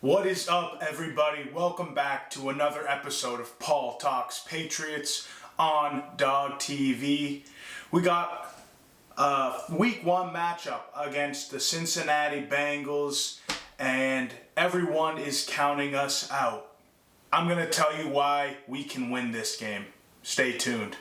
What is up, everybody? Welcome back to another episode of Paul Talks Patriots on Dog TV. We got a Week 1 matchup against the Cincinnati Bengals, and everyone is counting us out. I'm going to tell you why we can win this game. Stay tuned.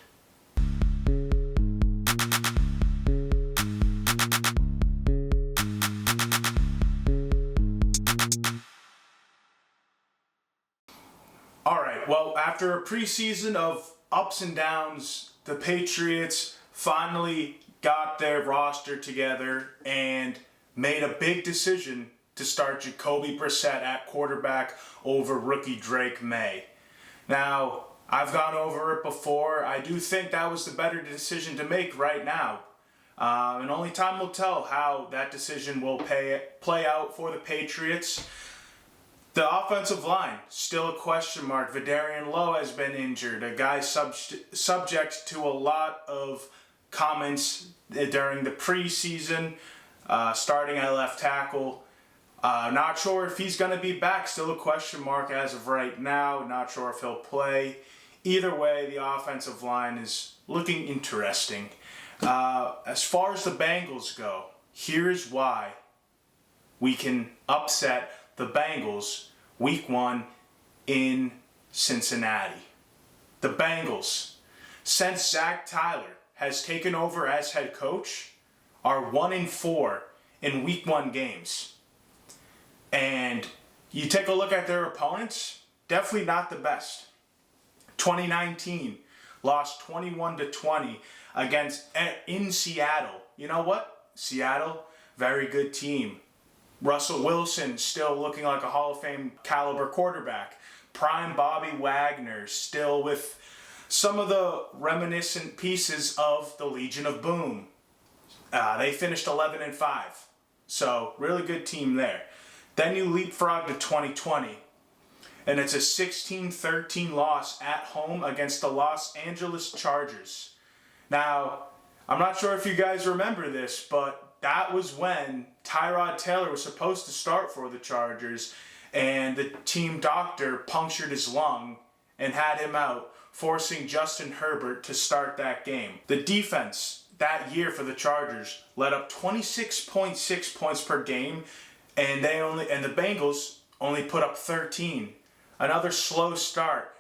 Alright, well, after a preseason of ups and downs, the Patriots finally got their roster together and made a big decision to start Jacoby Brissett at quarterback over rookie Drake May. Now, I've gone over it before. I do think that was the better decision to make right now. And only time will tell how that decision will play out for the Patriots. The offensive line, still a question mark. Vidarian Lowe has been injured, a guy subject to a lot of comments during the preseason, starting at left tackle. Not sure if he's going to be back, still a question mark as of right now. Not sure if he'll play. Either way, the offensive line is looking interesting. As far as the Bengals go, here's why we can upset the Bengals Week 1 in Cincinnati. The Bengals, since Zach Tyler has taken over as head coach, are 1-4 in Week 1 games. And you take a look at their opponents, definitely not the best. 2019 lost 21-20 in Seattle. You know what? Seattle, very good team. Russell Wilson still looking like a Hall of Fame caliber quarterback. Prime Bobby Wagner still with some of the reminiscent pieces of the Legion of Boom. They finished 11-5. So really good team there. Then you leapfrog to 2020. And it's a 16-13 loss at home against the Los Angeles Chargers. Now, I'm not sure if you guys remember this, but that was when Tyrod Taylor was supposed to start for the Chargers, and the team doctor punctured his lung and had him out, forcing Justin Herbert to start that game. The defense that year for the Chargers let up 26.6 points per game, and the Bengals only put up 13. Another slow start.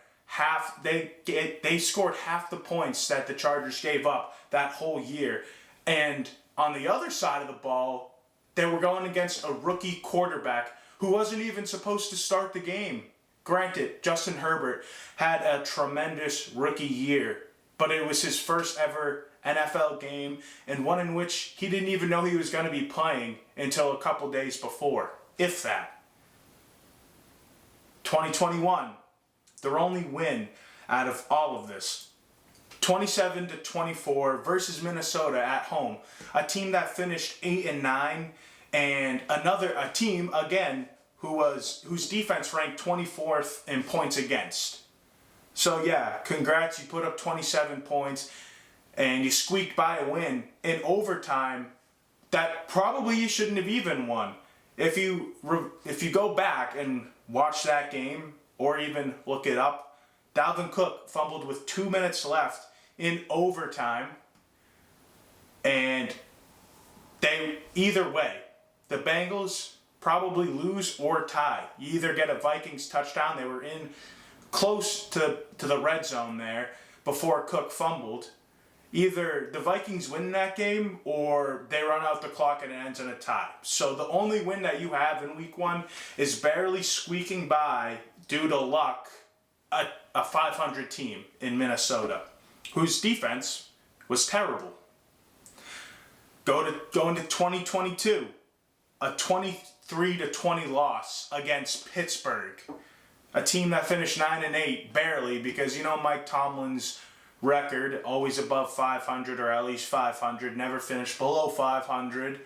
They scored half the points that the Chargers gave up that whole year. And on the other side of the ball, they were going against a rookie quarterback who wasn't even supposed to start the game. Granted, Justin Herbert had a tremendous rookie year, but it was his first ever NFL game and one in which he didn't even know he was going to be playing until a couple days before, if that. 2021, their only win out of all of this. 27-24 versus Minnesota at home, a team that finished 8-9, and a team again whose defense ranked 24th in points against. So yeah, congrats, you put up 27 points and you squeaked by a win in overtime that probably you shouldn't have even won. If you go back and watch that game or even look it up, Dalvin Cook fumbled with 2 minutes left in overtime, and either way, the Bengals probably lose or tie. You either get a Vikings touchdown, they were in close to the red zone there before Cook fumbled. Either the Vikings win that game or they run out the clock and it ends in a tie. So the only win that you have in Week 1 is barely squeaking by due to luck, a 500 team in Minnesota, whose defense was terrible. Going to 2022, a 23-20 loss against Pittsburgh, a team that finished 9-8 barely, because Mike Tomlin's record, always above 500 or at least 500, never finished below 500.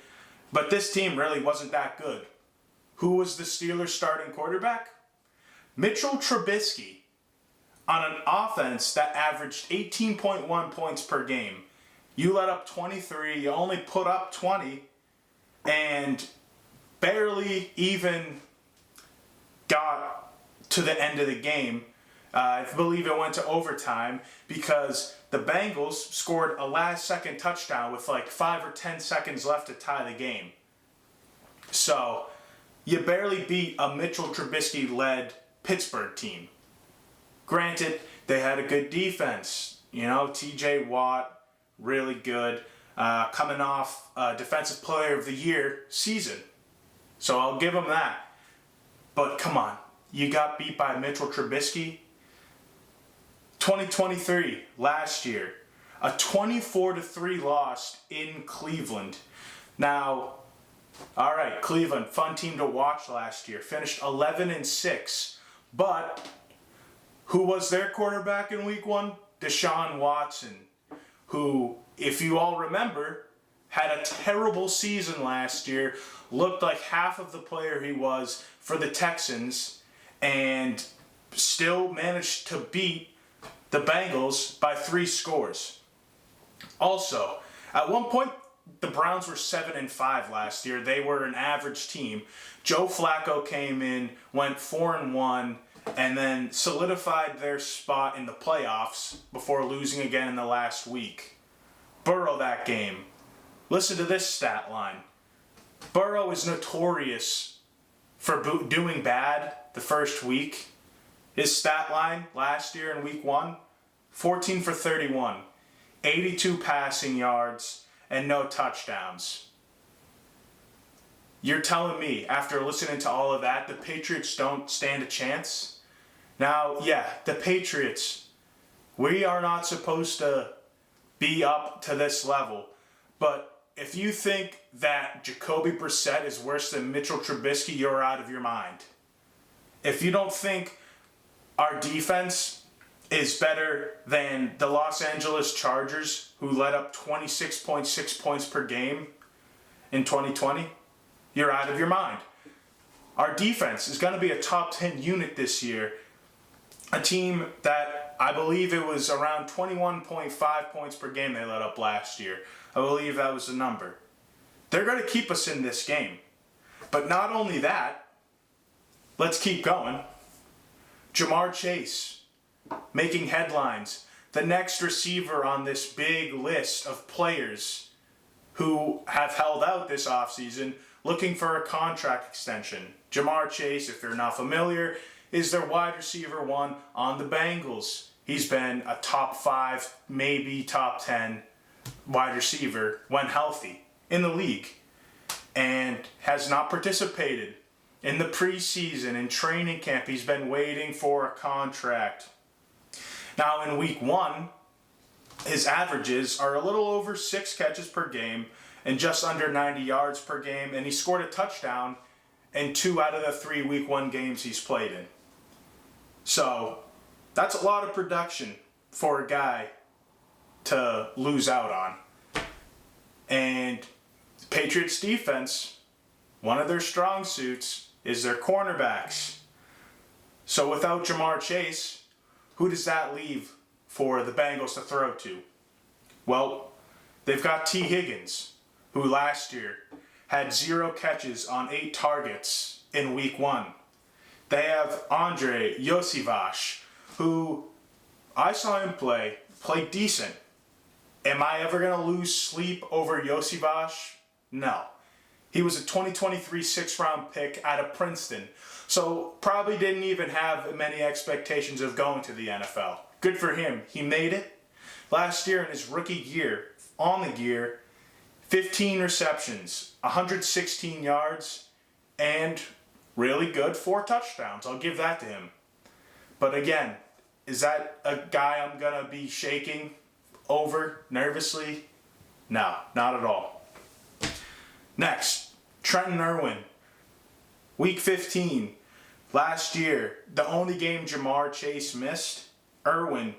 But this team really wasn't that good. Who was the Steelers' starting quarterback? Mitchell Trubisky, on an offense that averaged 18.1 points per game. You let up 23, you only put up 20, and barely even got to the end of the game. I believe it went to overtime because the Bengals scored a last-second touchdown with like 5 or 10 seconds left to tie the game. So, you barely beat a Mitchell Trubisky-led Pittsburgh team. Granted, they had a good defense. You know, T.J. Watt, really good. Coming off Defensive Player of the Year season. So I'll give them that. But come on, you got beat by Mitchell Trubisky. 2023, last year, a 24-3 loss in Cleveland. Now, all right, Cleveland, fun team to watch last year. Finished 11-6, but who was their quarterback in Week 1? Deshaun Watson, who, if you all remember, had a terrible season last year, looked like half of the player he was for the Texans, and still managed to beat the Bengals by 3 scores. Also, at one point, the Browns were 7-5 last year. They were an average team. Joe Flacco came in, went 4-1, and then solidified their spot in the playoffs before losing again in the last week. Burrow that game. Listen to this stat line. Burrow is notorious for doing bad the first week. His stat line last year in Week 1, 14 for 31, 82 passing yards, and no touchdowns. You're telling me, after listening to all of that, the Patriots don't stand a chance? Now, yeah, the Patriots, we are not supposed to be up to this level, but if you think that Jacoby Brissett is worse than Mitchell Trubisky, you're out of your mind. If you don't think our defense is better than the Los Angeles Chargers, who led up 26.6 points per game in 2020, you're out of your mind. Our defense is going to be a top 10 unit this year. A team that I believe it was around 21.5 points per game they let up last year. I believe that was the number. They're going to keep us in this game. But not only that, let's keep going. Jamar Chase, making headlines. The next receiver on this big list of players who have held out this offseason looking for a contract extension. Jamar Chase, if you're not familiar, is their wide receiver 1 on the Bengals. He's been a top 5, maybe top 10 wide receiver when healthy in the league and has not participated in the preseason, in training camp. He's been waiting for a contract. Now in Week 1, his averages are a little over 6 catches per game and just under 90 yards per game, and he scored a touchdown in 2 out of the 3 Week 1 games he's played in. So that's a lot of production for a guy to lose out on. And the Patriots defense, one of their strong suits is their cornerbacks. So without Jamar Chase, who does that leave for the Bengals to throw to? Well, they've got T. Higgins, who last year had 0 catches on 8 targets in Week 1. They have Andre Yosivash, who I saw him play decent. Am I ever going to lose sleep over Yosivash? No. He was a 2023 6th-round pick out of Princeton, so probably didn't even have many expectations of going to the NFL. Good for him. He made it. Last year in his rookie year, on the year, 15 receptions, 116 yards, and really good 4 touchdowns. I'll give that to him. But again, is that a guy I'm going to be shaking over nervously? No, not at all. Next, Trenton Irwin. Week 15. Last year, the only game Jamar Chase missed, Irwin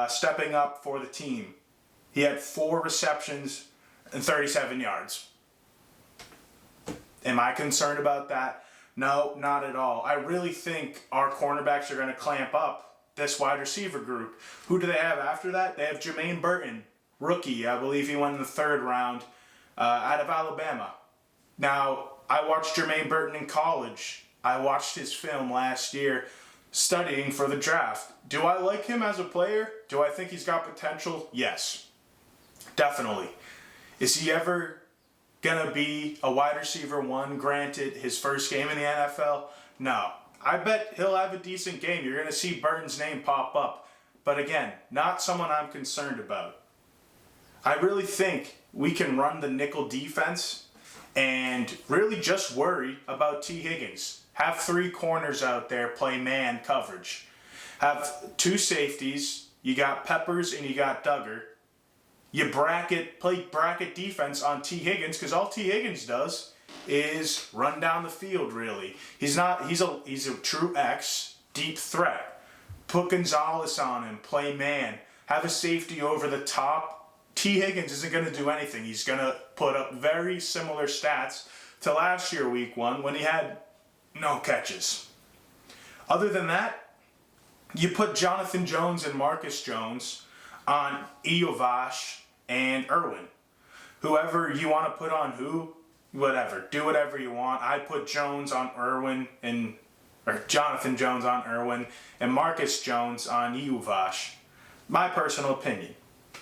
stepping up for the team. He had 4 receptions and 37 yards. Am I concerned about that? No, not at all. I really think our cornerbacks are going to clamp up this wide receiver group. Who do they have after that? They have Jermaine Burton, rookie. I believe he went in the 3rd round out of Alabama. Now, I watched Jermaine Burton in college. I watched his film last year studying for the draft. Do I like him as a player? Do I think he's got potential? Yes, definitely. Is he ever gonna be a wide receiver one, granted his first game in the NFL? No. I bet he'll have a decent game. You're gonna see Burton's name pop up. But again, not someone I'm concerned about. I really think we can run the nickel defense and really just worry about T. Higgins. Have 3 corners out there play man coverage. Have 2 safeties. You got Peppers and you got Duggar. You play bracket defense on T. Higgins, because all T. Higgins does is run down the field, really. He's a true X, deep threat. Put Gonzalez on him, play man. Have a safety over the top. T. Higgins isn't going to do anything. He's going to put up very similar stats to last year, week 1, when he had no catches. Other than that, you put Jonathan Jones and Marcus Jones on Iovash and Irwin. Whoever you want to put on who, whatever. Do whatever you want. I put Jones on Irwin or Jonathan Jones on Irwin and Marcus Jones on Iovash. My personal opinion.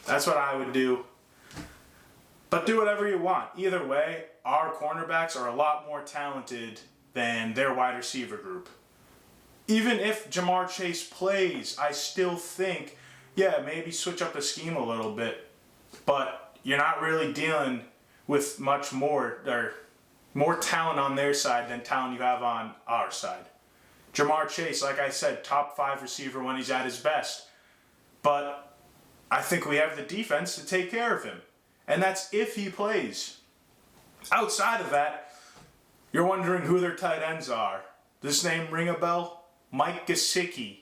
That's what I would do. But do whatever you want. Either way, our cornerbacks are a lot more talented than their wide receiver group. Even if Jamar Chase plays, I still think, yeah, maybe switch up the scheme a little bit. But you're not really dealing with much more, or more talent on their side than talent you have on our side. Jamar Chase, like I said, top 5 receiver when he's at his best. But I think we have the defense to take care of him. And that's if he plays. Outside of that, you're wondering who their tight ends are. Does this name ring a bell? Mike Gesicki.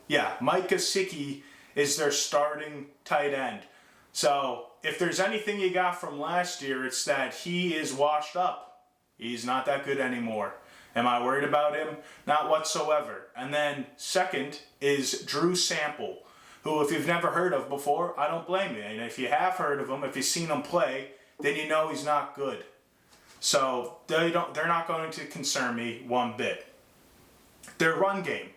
Yeah, Mike Gesicki is their starting tight end. So if there's anything you got from last year, it's that he is washed up. He's not that good anymore. Am I worried about him? Not whatsoever. And then second is Drew Sample, who if you've never heard of before, I don't blame you. And if you have heard of him, if you've seen him play, then you know he's not good. So they're not going to concern me one bit. Their run game.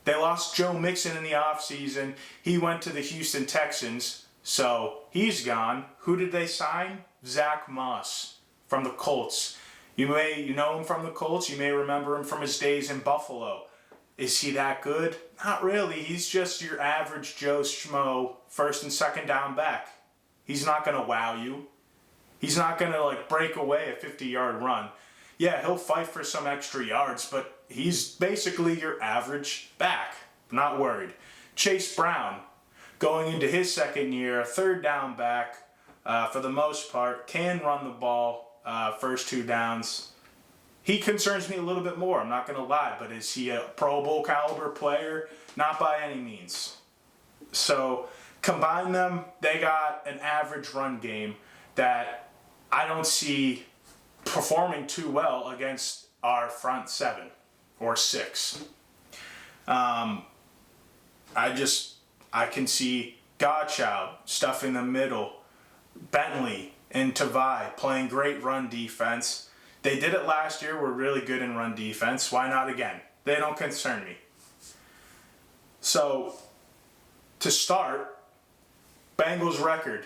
They lost Joe Mixon in the offseason. He went to the Houston Texans, so he's gone. Who did they sign? Zach Moss from the Colts. You know him from the Colts. You may remember him from his days in Buffalo. Is he that good? Not really. He's just your average Joe Schmo first and second down back. He's not going to wow you. He's not going to break away a 50-yard run. Yeah, he'll fight for some extra yards, but he's basically your average back. Not worried. Chase Brown, going into his second year, a third down back, for the most part, can run the ball first 2 downs. He concerns me a little bit more, I'm not going to lie, but is he a Pro Bowl caliber player? Not by any means. So combine them, they got an average run game that I don't see performing too well against our front 7 or 6. I can see Godchild stuffing the middle, Bentley and Tavai playing great run defense. They did it last year, were really good in run defense. Why not again? They don't concern me. So, to start, Bengals record.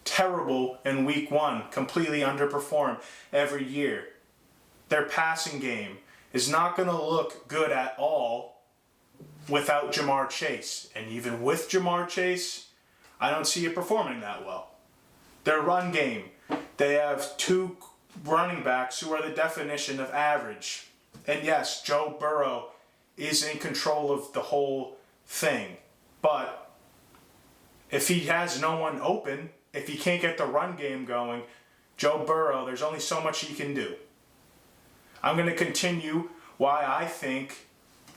Terrible in week 1, completely underperform every year. Their passing game is not going to look good at all without Jamar Chase. And even with Jamar Chase, I don't see it performing that well. Their run game, they have 2 running backs who are the definition of average. And yes, Joe Burrow is in control of the whole thing. But if he has no one open, if he can't get the run game going, Joe Burrow, there's only so much he can do. I'm going to continue why I think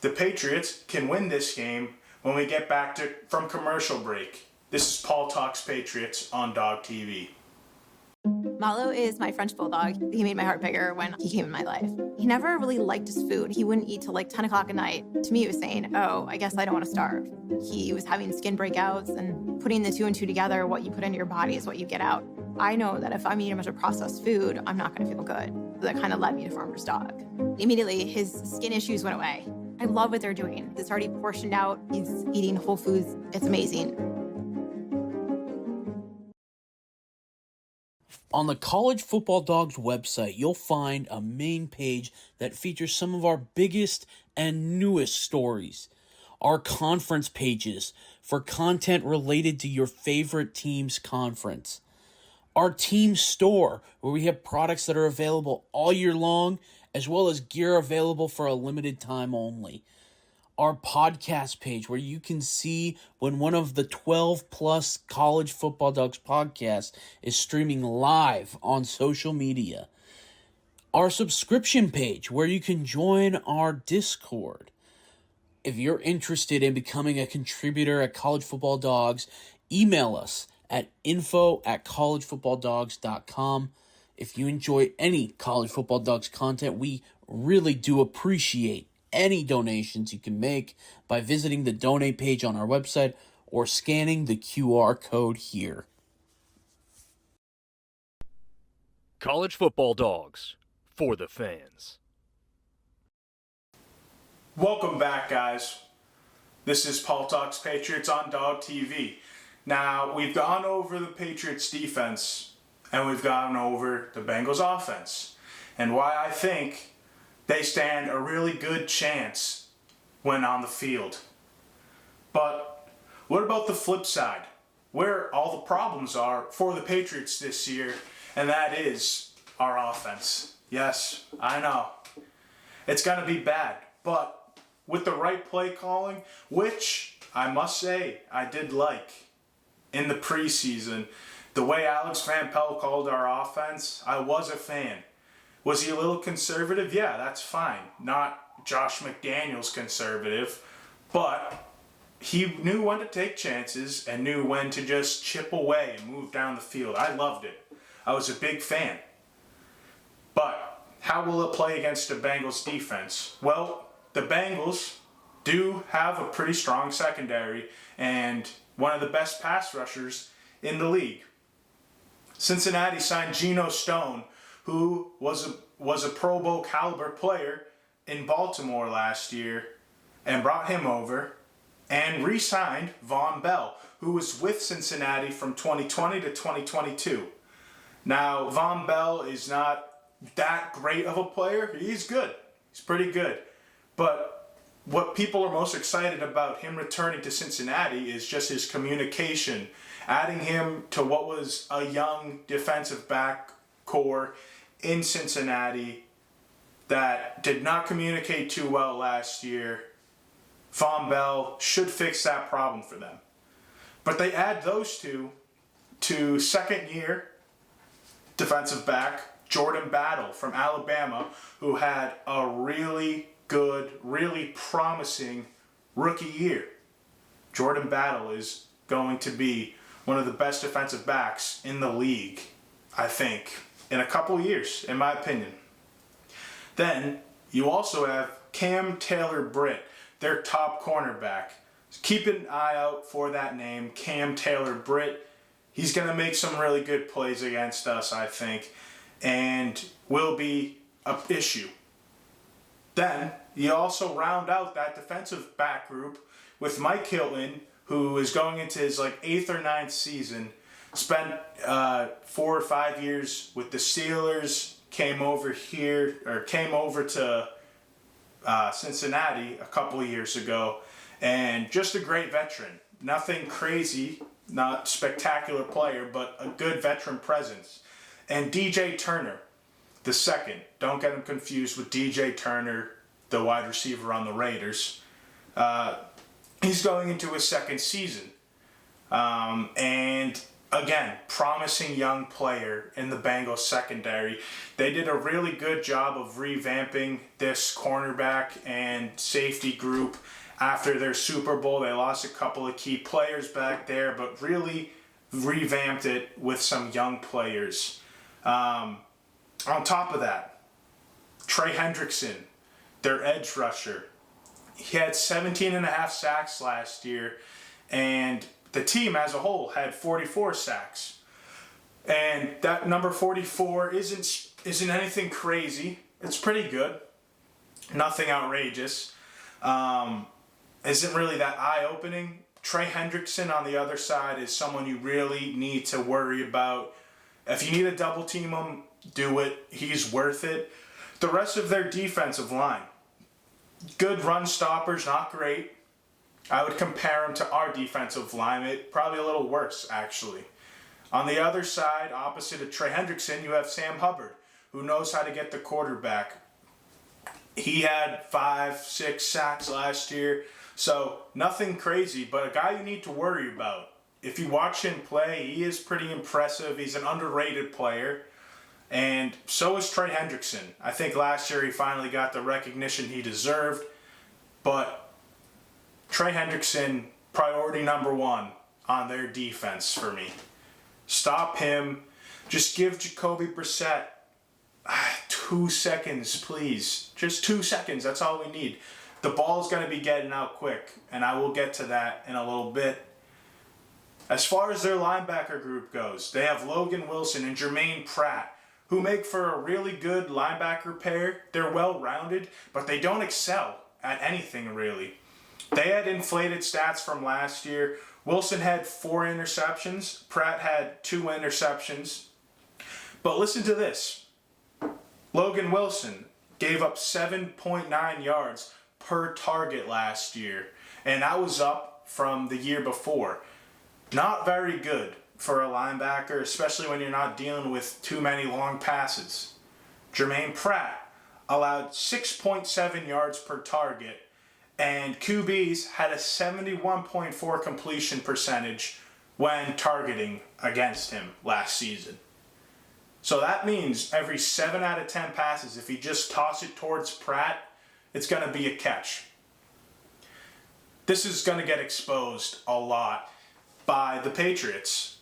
the Patriots can win this game when we get back from commercial break. This is Paul Talks Patriots on Dog TV. Malo is my French bulldog. He made my heart bigger when he came in my life. He never really liked his food. He wouldn't eat till 10 o'clock at night. To me, it was saying, oh, I guess I don't want to starve. He was having skin breakouts, and putting the 2 and 2 together, what you put into your body is what you get out. I know that if I'm eating a bunch of processed food, I'm not going to feel good. that kind of led me to Farmer's Dog. Immediately, his skin issues went away. I love what they're doing. It's already portioned out. He's eating whole foods. It's amazing. On the College Football Dogs website, you'll find a main page that features some of our biggest and newest stories. Our conference pages for content related to your favorite team's conference. Our team store, where we have products that are available all year long, as well as gear available for a limited time only. Our podcast page, where you can see when one of the 12 plus College Football Dogs podcasts is streaming live on social media. Our subscription page, where you can join our Discord. If you're interested in becoming a contributor at College Football Dogs, email us at info@collegefootballdogs.com. If you enjoy any College Football Dogs content, we really do appreciate any donations you can make by visiting the donate page on our website or scanning the QR code here. College Football Dogs, for the fans. Welcome back, guys. This is Paul Talks Patriots on Dog TV. Now, we've gone over the Patriots defense and we've gone over the Bengals offense and why I think they stand a really good chance when on the field. But what about the flip side? Where all the problems are for the Patriots this year, and that is our offense. Yes, I know. It's going to be bad, but with the right play calling, which I must say I did like in the preseason, the way Alex Van Pelt called our offense, I was a fan. Was he a little conservative? Yeah, that's fine. Not Josh McDaniels conservative, but he knew when to take chances and knew when to just chip away and move down the field. I loved it. I was a big fan. But how will it play against the Bengals defense? Well, the Bengals do have a pretty strong secondary and one of the best pass rushers in the league. Cincinnati signed Geno Stone, who was a Pro Bowl caliber player in Baltimore last year, and brought him over, and re-signed Von Bell, who was with Cincinnati from 2020 to 2022. Now, Von Bell is not that great of a player. He's good. He's pretty good. But what people are most excited about him returning to Cincinnati is just his communication, adding him to what was a young defensive back core in Cincinnati that did not communicate too well last year. Von Bell should fix that problem for them. But they add those two to second-year defensive back Jordan Battle from Alabama, who had a really good, really promising rookie year. Jordan Battle is going to be one of the best defensive backs in the league, I think, in a couple years, in my opinion. Then you also have Cam Taylor-Britt, their top cornerback. Keep an eye out for that name, Cam Taylor-Britt. He's going to make some really good plays against us, I think, and will be an issue. Then you also round out that defensive back group with Mike Hilton, who is going into his 8th or 9th season. Spent 4 or 5 years with the Steelers, came over to Cincinnati a couple of years ago, and just a great veteran. Nothing crazy, not spectacular player, but a good veteran presence. And DJ Turner, the second. Don't get him confused with DJ Turner, the wide receiver on the Raiders. He's going into his second season. And again, promising young player in the Bengals secondary. They did a really good job of revamping this cornerback and safety group after their Super Bowl. They lost a couple of key players back there, but really revamped it with some young players. On top of that, Trey Hendrickson, their edge rusher. He had 17.5 sacks last year, and the team as a whole had 44 sacks. And that number 44 isn't isn't anything crazy. It's pretty good. Nothing outrageous. Isn't really that eye-opening. Trey Hendrickson on the other side is someone you really need to worry about. If you need to double team him, do it. He's worth it. The rest of their defensive line, good run stoppers, not great. I would compare them to our defensive line. Probably a little worse, actually. On the other side, opposite of Trey Hendrickson, you have Sam Hubbard, who knows how to get the quarterback. He had 5-6 sacks last year, so nothing crazy, but a guy you need to worry about. If you watch him play, he is pretty impressive. He's an underrated player, and so is Trey Hendrickson. I think last year he finally got the recognition he deserved, but Trey Hendrickson, priority number one on their defense for me. Stop him. Just give Jacoby Brissett 2 seconds, please. Just 2 seconds. That's all we need. The ball's going to be getting out quick, and I will get to that in a little bit. As far as their linebacker group goes, they have Logan Wilson and Jermaine Pratt, who make for a really good linebacker pair. They're well-rounded, but they don't excel at anything, really. They had inflated stats from last year. Wilson had 4 interceptions. Pratt had 2 interceptions. But listen to this. Logan Wilson gave up 7.9 yards per target last year, and that was up from the year before. Not very good for a linebacker, especially when you're not dealing with too many long passes. Jermaine Pratt allowed 6.7 yards per target, and QBs had a 71.4 completion percentage when targeting against him last season. So that means every 7 out of 10 passes, if you just toss it towards Pratt, it's going to be a catch. This is going to get exposed a lot by the Patriots.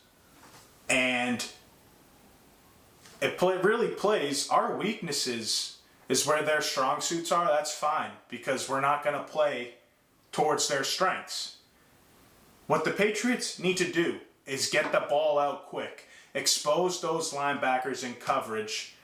And it really plays our weaknesses is where their strong suits are. That's fine, because we're not going to play towards their strengths. What the Patriots need to do is get the ball out quick, expose those linebackers in coverage.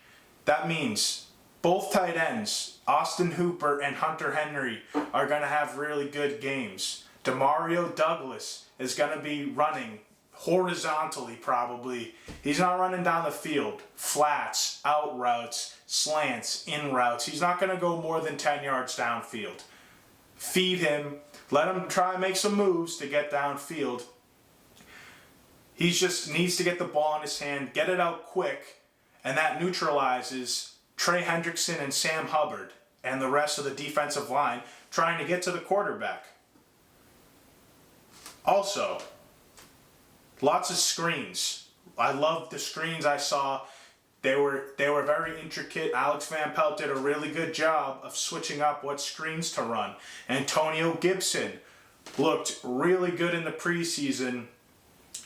That means both tight ends, Austin Hooper and Hunter Henry, are going to have really good games. Demario Douglas is going to be running horizontally, probably. He's not running down the field. Flats, out routes, slants, in routes. He's not going to go more than 10 yards downfield. Feed him. Let him try and make some moves to get downfield. He just needs to get the ball in his hand, get it out quick, and that neutralizes Trey Hendrickson and Sam Hubbard and the rest of the defensive line trying to get to the quarterback. Also, lots of screens. I love the screens I saw. They were very intricate. Alex Van Pelt did a really good job of switching up what screens to run. Antonio Gibson looked really good in the preseason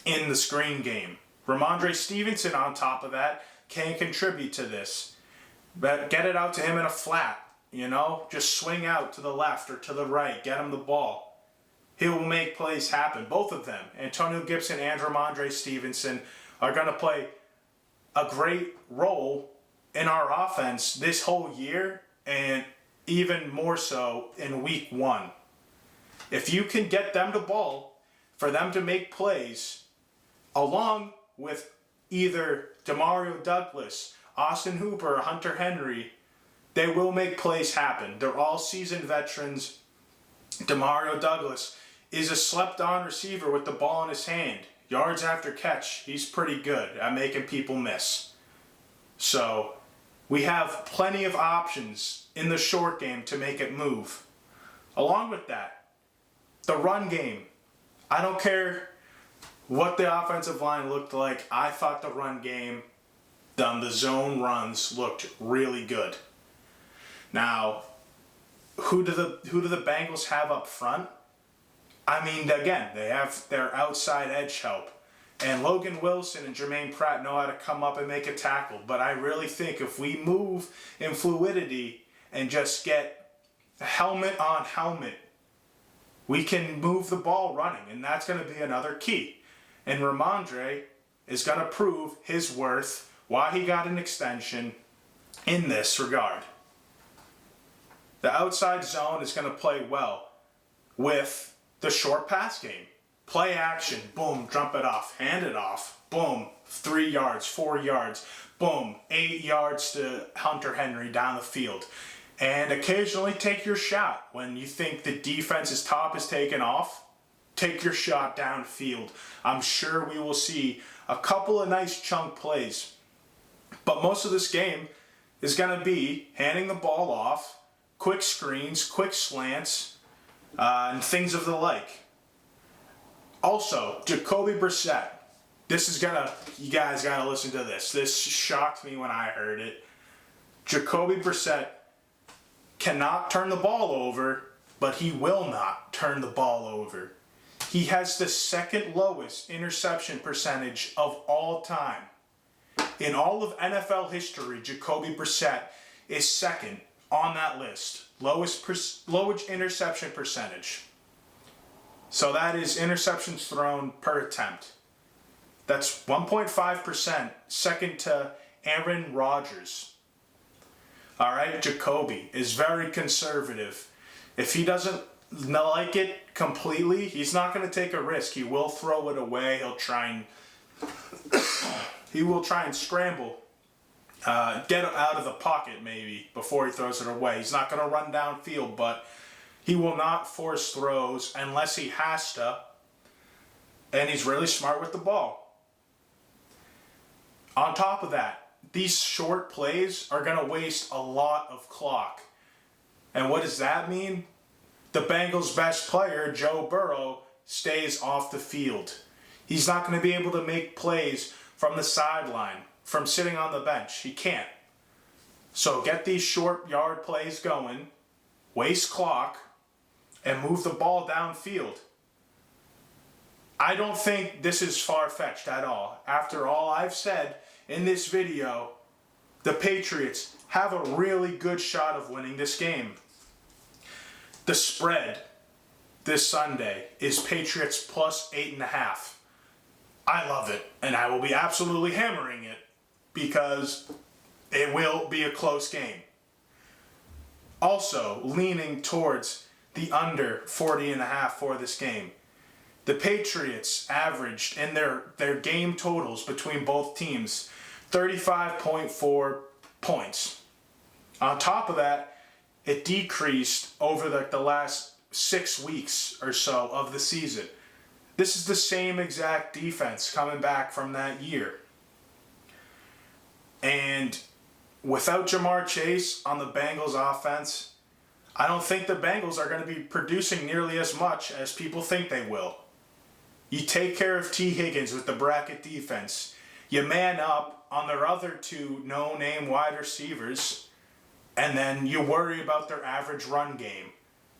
in the screen game. Ramondre Stevenson, on top of that, can contribute to this. But get it out to him in a flat, just swing out to the left or to the right, get him the ball. He will make plays happen. Both of them, Antonio Gibson and Ramondre Stevenson, are going to play a great role in our offense this whole year, and even more so in week 1. If you can get them the ball for them to make plays, along with either Demario Douglas, Austin Hooper, or Hunter Henry, they will make plays happen. They're all seasoned veterans. Demario Douglas is a slept-on receiver with the ball in his hand. Yards after catch, he's pretty good at making people miss. So, we have plenty of options in the short game to make it move. Along with that, the run game. I don't care what the offensive line looked like. I thought the run game, the zone runs, looked really good. Now, who do the Bengals have up front? I mean, again, they have their outside edge help. And Logan Wilson and Jermaine Pratt know how to come up and make a tackle. But I really think if we move in fluidity and just get helmet on helmet, we can move the ball running. And that's going to be another key. And Ramondre is going to prove his worth, why he got an extension, in this regard. The outside zone is going to play well with the short pass game. Play action, boom, dump it off, hand it off, boom, 3 yards, 4 yards, boom, 8 yards to Hunter Henry down the field. And occasionally take your shot. When you think the defense's top is taken off, take your shot downfield. I'm sure we will see a couple of nice chunk plays. But most of this game is going to be handing the ball off, quick screens, quick slants, and things of the like. Also, Jacoby Brissett. You guys gotta listen to this. This shocked me when I heard it. Jacoby Brissett cannot turn the ball over, but he will not turn the ball over. He has the second lowest interception percentage of all time. In all of NFL history, Jacoby Brissett is second on that list. Lowest interception percentage. So that is interceptions thrown per attempt. That's 1.5%, second to Aaron Rodgers. All right, Jacoby is very conservative. If he doesn't like it completely, he's not going to take a risk. He will throw it away. He will try and scramble, get out of the pocket maybe before he throws it away. He's not going to run downfield, but he will not force throws unless he has to, and he's really smart with the ball. On top of that, these short plays are going to waste a lot of clock. And what does that mean? The Bengals' best player, Joe Burrow, stays off the field. He's not going to be able to make plays from the sideline, from sitting on the bench. He can't. So get these short yard plays going, waste clock, and move the ball downfield. I don't think this is far-fetched at all. After all I've said in this video, the Patriots have a really good shot of winning this game. The spread this Sunday is Patriots plus 8.5. I love it, and I will be absolutely hammering it because it will be a close game. Also, leaning towards the under 40.5 for this game. The Patriots averaged in their game totals between both teams 35.4 points. On top of that, it decreased over the last 6 weeks or so of the season. This is the same exact defense coming back from that year. And without Jamar Chase on the Bengals offense, I don't think the Bengals are going to be producing nearly as much as people think they will. You take care of T. Higgins with the bracket defense. You man up on their other two no-name wide receivers, and then you worry about their average run game,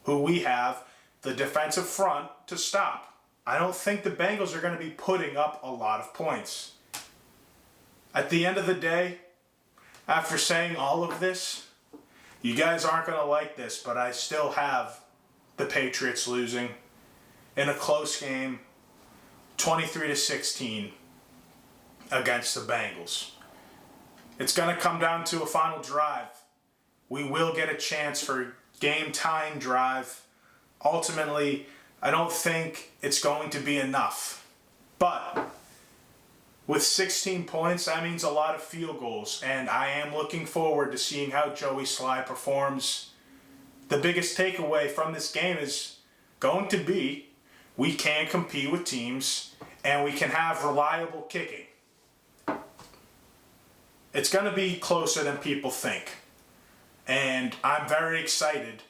who we have the defensive front to stop. I don't think the Bengals are going to be putting up a lot of points. At the end of the day, after saying all of this, you guys aren't going to like this, but I still have the Patriots losing in a close game, 23-16 against the Bengals. It's going to come down to a final drive. We will get a chance for a game-tying drive. Ultimately, I don't think it's going to be enough. But with 16 points, that means a lot of field goals, and I am looking forward to seeing how Joey Sly performs. The biggest takeaway from this game is going to be we can compete with teams, and we can have reliable kicking. It's going to be closer than people think, and I'm very excited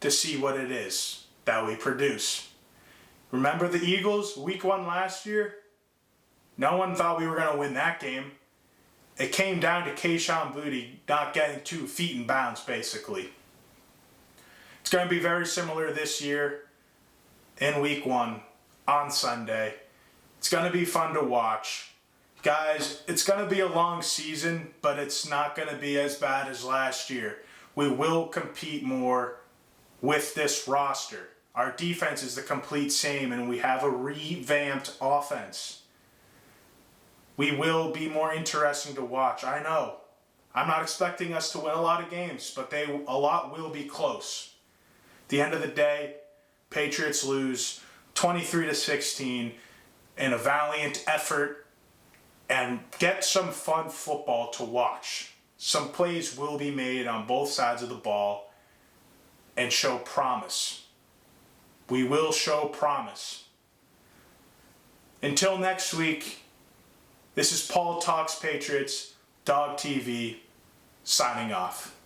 to see what it is that we produce. Remember the Eagles, week 1 last year? No one thought we were going to win that game. It came down to Kayshon Boutte not getting 2 feet in bounds, basically. It's going to be very similar this year in week 1 on Sunday. It's going to be fun to watch. Guys, it's going to be a long season, but it's not going to be as bad as last year. We will compete more with this roster. Our defense is the complete same, and we have a revamped offense. We will be more interesting to watch. I know. I'm not expecting us to win a lot of games, but a lot will be close. At the end of the day, Patriots lose 23-16 in a valiant effort and get some fun football to watch. Some plays will be made on both sides of the ball and show promise. We will show promise. Until next week, this is Paul Talks Patriots, Dog TV, signing off.